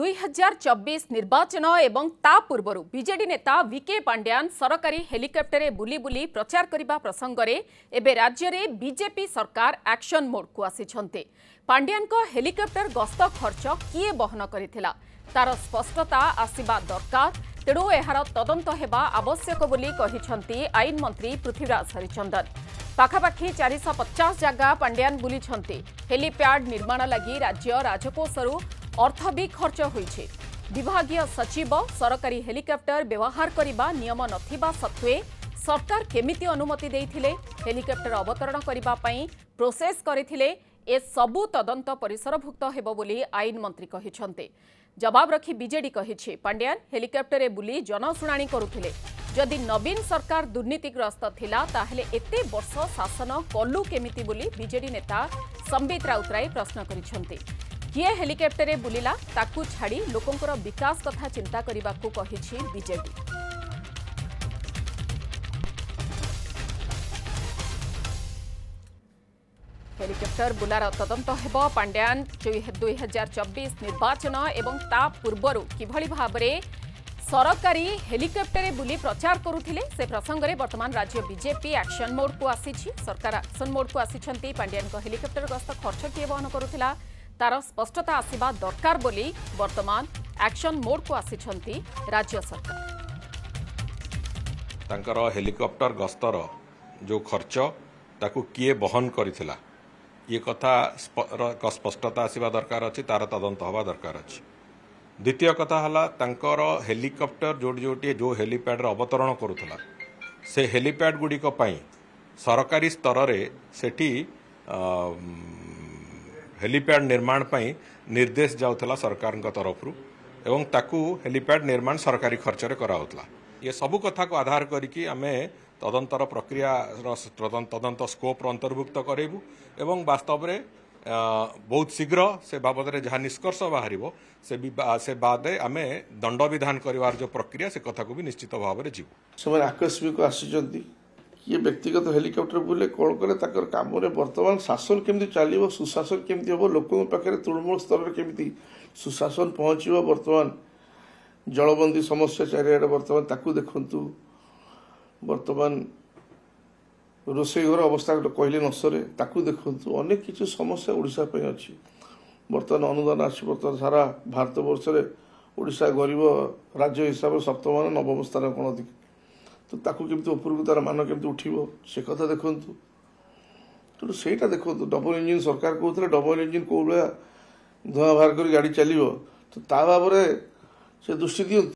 2024 निर्वाचन एवं ता पूर्व बीजेडी नेता वीके पांड्यान सरकारी हेलिकॉप्टर बुली बुली प्रचार करने प्रसंग में एवं राज्य में बीजेपी सरकार एक्शन मोड को आसी। पांड्यान को हेलिकॉप्टर गस्त खर्च किए बहन करथिला तार स्पष्टता आसिबा दरकार, तेणु एहार तदंत हेबा आवश्यक बोली कहिसंती आईन मंत्री पृथ्वीराज हरिचंदन। पाखापाखि 450 जगह पांड्यान बुली हेलीपैड निर्माण लगी राज्य राजकोषरू अर्थ भी खर्च होइछे। विभागीय सचिव सरकारी हेलिकॉप्टर व्यवहार करिबा नियम नथिबा सत्वे सरकार केमिति अनुमति देइथिले, हेलिकॉप्टर अवतरण करिबा पई प्रोसेस करिथिले, ए सबु तदंत परिसरभुक्त हेबो बोली आईन मंत्री कहिसंते। जवाब रखी बीजेडी कहिछि पांड्यान हेलिकॉप्टर बुली जनशुणाणी करुथिले। जदि नवीन सरकार दुर्नीतिग्रस्त थिला ताहेले एते वर्ष शासन कलु केमिति बोली बीजेडी नेता संबित राउतराय प्रश्न करिसंते। किए हेलिकॉप्टर बुलिला ताकू छाड़ी लोकंकर विकास कथा चिंता करने को कहिछि बीजेडी। हेलिकॉप्टर बुलार तदंत हेबो। पांड्यान 2024 निर्वाचन एवं ता पूर्व किभली भाबरे सरकारी हेलिकॉप्टर बुली प्रचार करुथिले से प्रसंग में वर्तमान राज्य बीजेपी एक्शन मोड को आसीछि। सरकार एक्शन मोड को आसीछंती। पांड्यान को हेलिकॉप्टर गस्त खर्च किए बहन करुथिला तार स्पष्टता आसिबा दरकार बोली वर्तमान एक्शन मोड को आसीछंती राज्य सरकार। तांकर हेलिकॉप्टर गस्तर जो खर्च ताकू किए बहन करिथिला ये कथा स्पष्टता आसिबा दरकार अछि, तार तदंत हवा दरकार अछि। द्वितीय कथा हला तांकर हेलिकॉप्टर जोटी जोटी जो हेलीपैड रे अवतरण करुथिला से हेलीपैड गुडिक पई सरकारी स्तर रे सेठी हेलीपैड निर्माण पई निर्देश जाउथला सरकार तरफ एवं ताकू हेलीपैड निर्माण सरकारी खर्च रे कराउथला। ये सबु कथा को आधार करिकी आमे तदंतर प्रक्रिया तदंत स्कोप अंतर्भुक्त करेबू एवं वास्तव में बहुत शीघ्र से बाबद जहाँ निष्कर्ष बाहर से बाद आम दंड विधान कर जो प्रक्रिया से कथा को भी निश्चित भाव में जीव आकस्मिक आसी किए व्यक्तिगत हेलिकॉप्टर बुले कौन कले काम बर्तमान शासन केमती चलो सुशासन केमती हम लोकों पाखे तृणमूल स्तर में केमती सुशासन पहुँचो बर्तमान जलबंदी समस्या चारिआडे बर्तमान ताकू देखु बर्तमान रोषई घर अवस्था कहले न सरे ताकू देखु अनेक किसी समस्या ओडिशा पे अच्छी। बर्तमान अनुदान आसी बर्तमान सारा भारत वर्ष में ओडिशा गरीब राज्य हिसाब से सप्तम मान नवम स्थान कौन अधिक तो ताकू केमती उपरकू तार मान केमती उठिबो से कथा देखु। तेणु सेटा देखो डबल इंजिन सरकार कहते डबल इंजिन कौ भाया धुआं बाहर कर गाड़ी चलो तो ता भाव से दृष्टि दियंतु।